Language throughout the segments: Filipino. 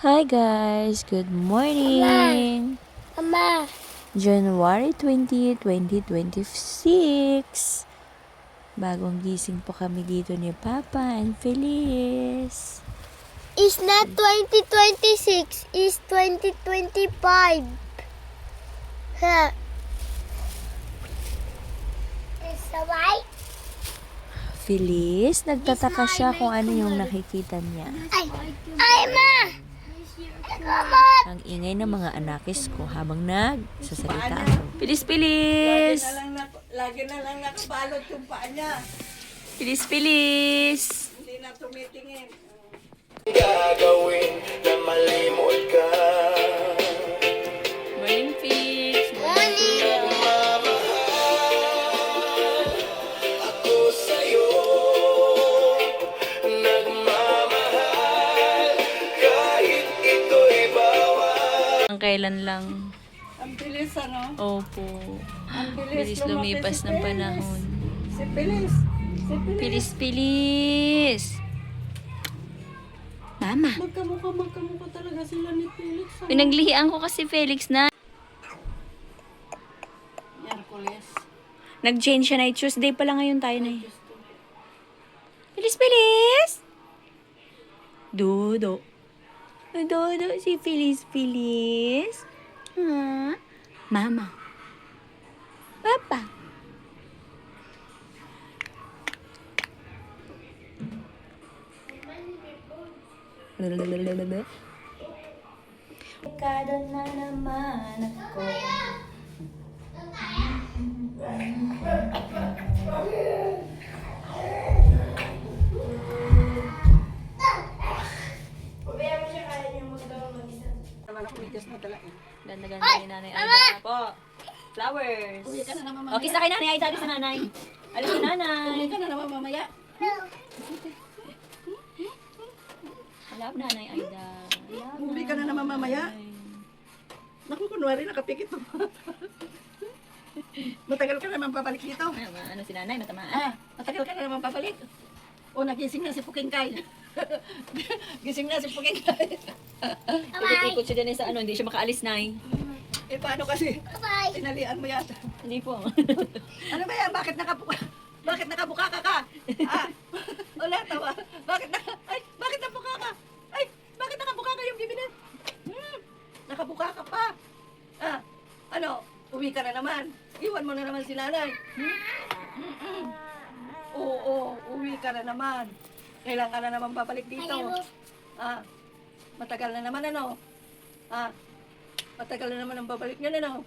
Hi guys, good morning. Mama, January 20, 2026. Bagong gising po kami dito ni Papa and Feliz. it's not 2026, it's 2025. Huh. It's right. Feliz, nagtataka siya kung ano yung nakikita niya. Ay, Ma! Mama! Ang ingay ng mga anakis ko habang nagsasalita ako. Feliz! Lagi na lang nakabalot yung paa niya. Feliz! Hindi na tumitingin. Gagawin na malimot ka. Morning, Feliz! Ako sa'yo nagmamahal kahit ito'y bawal. Ang kailan lang. Ang bilis ano? Opo. Ang Bilis lumaki lumipas si ng Feliz. panahon. Si Feliz. Si Feliz. Feliz! Mama! Magkamukha talaga sila ni Felix. Pinaglihian ko kasi Felix na. Miyerkules. Nag-change siya na. Tuesday pa lang ngayon tayo na eh. Feliz! Dodo. Dodo si Feliz. Ha? Mama. Papa. Kada na naman ako. Naman ako bigas na dala eh. Ganda-ganda ni Nanay Aida po. Flowers. Uwi ka na naman mamaya. Okay, sa kay Nanay Aida. Alis sa Nanay. Alis sa Nanay. Uwi ka na naman mamaya. Love Nanay Aida. Love Uwi ka na naman mamaya. Naku, kunwari nakapikit to. Matagal ka naman babalik dito. Ano si Nanay? Matamaan. Matagal ka na naman babalik. O, nagising na si Puking Kay. Gising na si Puking Kay. Ikot-ikot siya dyan sa ano. Hindi siya makaalis, Nay. Eh, paano kasi? Bye. Tinalian mo yata. Hindi po. Ano ba yan? Bakit nakabuka ka ka? Ah, wala tawa. Bakit nabuka ka? Ay, bakit nakabuka ka yung bibili? Nakabuka ka pa. Ah, ano? Uwi ka na naman. Iwan mo na naman si nanay. Oo, uwi ka na naman. Kailan ka na naman babalik dito? Ah, matagal na naman ano? Ah, matagal na naman ang babalik niya ano?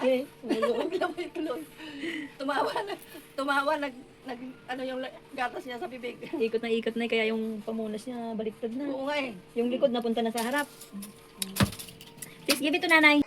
Ay, may tuloy. Tumawa, ano yung gatas niya sa bibig. Ikot na kaya yung pamunas niya baliktad na. Oo nga eh. Yung likod napunta na sa harap. Please give it to Nanay.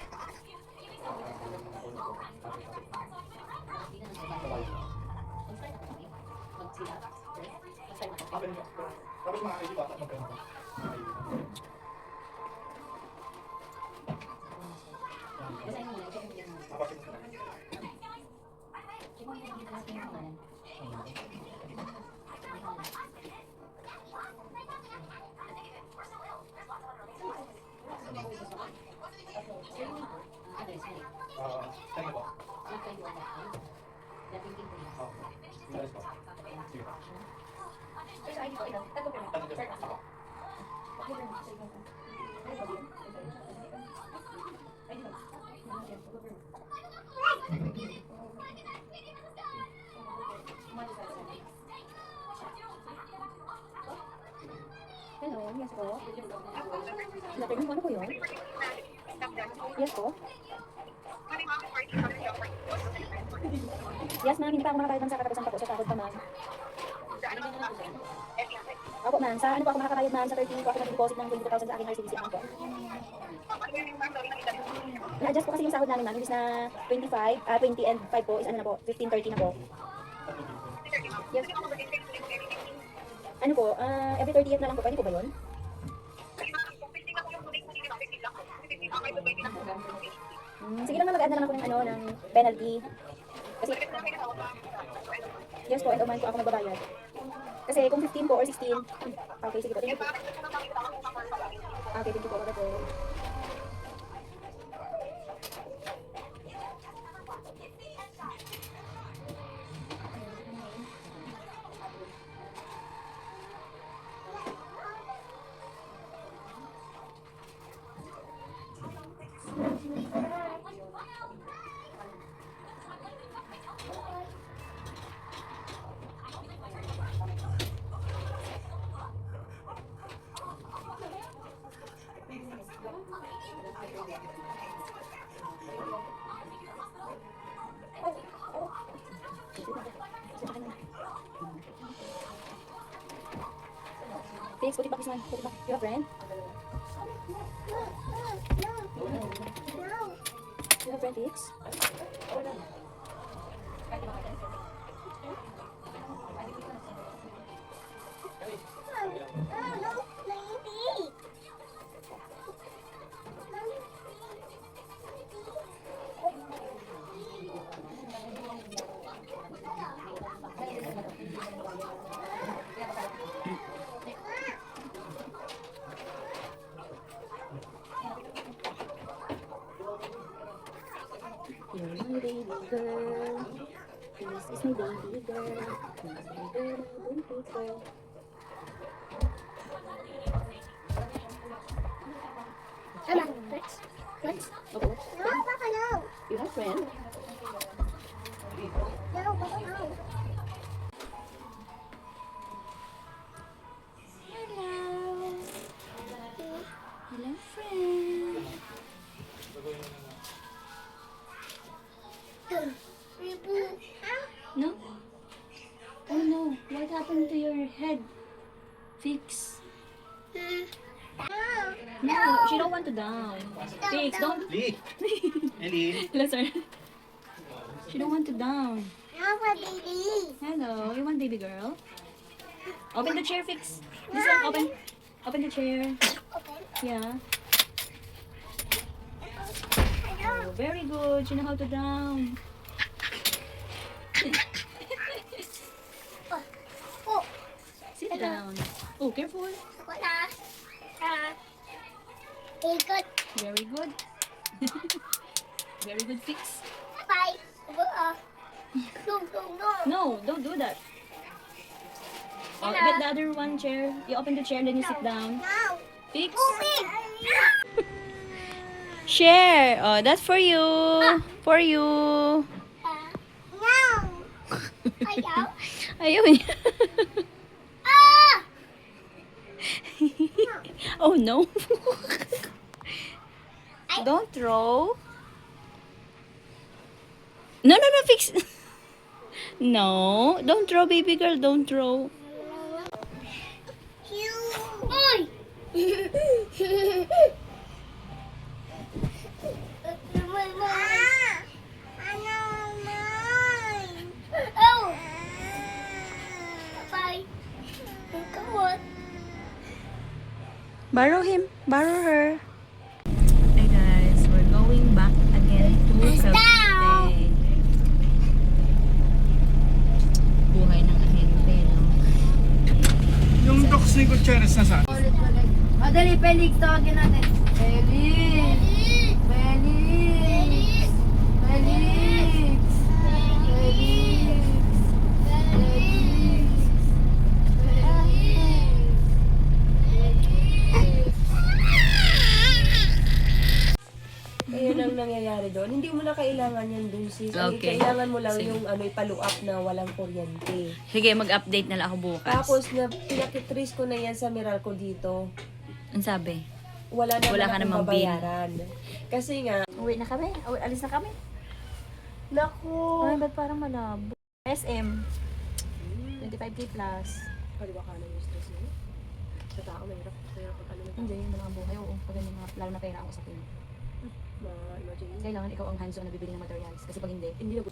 Hello, yes po. Natanong ano po yun? Yes po. Yes ma'am, hindi pa ako makakayad ma'am sa katapusan pa po. Sa sahod pa ma'am. Opo ma'am, sa ano po ako makakayad ma'am? Sa 13 po ako nag-deposit ng 20,000 sa aking RCBC ma'am po. Na-adjust po kasi yung sahod namin ma'am. Imbis na 20 and 5 po is ano na po, 15-30 na po. Yes. Ano po, every 30th na lang po. Pwede po ba yun? Sige lang na mag-add na lang ako ng ano, ng penalty. Kasi, yes po, end of month po ako magbabayad. Kasi kung 15 po or 16. Okay, sige po. Thank you po. Okay, thank you po. Bye po. Thanks, put it back this one. Put it back. You have friend? You have friend, Tix? You're my baby girl. This is my baby girl. My baby girl. Emma, let's. Okay, what? No, Papa, no. You have friend? No, Papa, no. Hello. Hello, friend. No? Oh no, what happened to your head? Fix. No, she don't want to down. Fix, don't. Lee! Ellie! Hello, sir. She don't want to down. No, baby. Hello, you want baby girl? Open the chair, Fix. This one, open. Open the chair. Okay. Yeah. Oh, very good. You know how to down. Oh, Sit down. Oh, careful. ako na. Ikot. Very good. Very good, Fix. Bye. No. No, don't do that. Oh, get the other one chair. You open the chair, then you sit down. No. Fix. Moving. Share. Oh, that's for you. For you. No. Ayaw. Ayaw niya. Ah! Oh no. Don't throw. No, Fix. No, don't throw, baby girl. Don't throw. Oy! Oh! Bye. Come on. Borrow him. Borrow her. Hey guys, we're going back again to Cavite. Buhay ng ahente, no? Yung docs ni Gutierrez na saan? O, dali, Felix, tawagin natin. Felix! Felix! Felix! Ayun ang nangyayari doon. Hindi mo na kailangan yan dun, sis. Ang Okay. kailangan mo lang Sige. yung i-follow up na walang kuryente. Sige, mag-update na lang ako bukas. Tapos, pinakitris ko na yan sa Meralco dito. Ang sabi? Wala na Wala ka namang bill. babayaran. Kasi nga, Uwi na kami? Alis na kami? naku! Ay, ba't parang malabo? SM. 25k plus. Kaliwa ka na yung stress mo. Sa tao, mahirap. Mahirap ang ano. Hindi, yung mga buhay. Oo, pag yung mga, lalo na pera ang usapin. Ma-imagine. Kailangan ikaw ang hands-on na bibili ng materials. Kasi pag hindi, Hindi na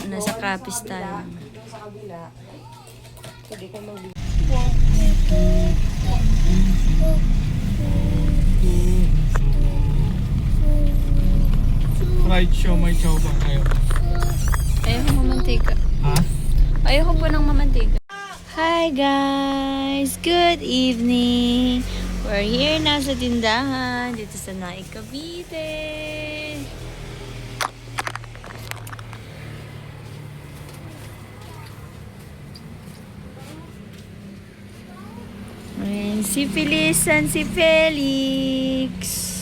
nasa Capiz tayo. Doon sa kabila. Pwede ka mag Fried show, may chow bang kayo? Ayoko mamantika. Ha? Ayoko po ng mamantika. Hi guys! Good evening! We're here na sa tindahan dito sa Naik, Cavite. Ayan, si Feliz and si Felix.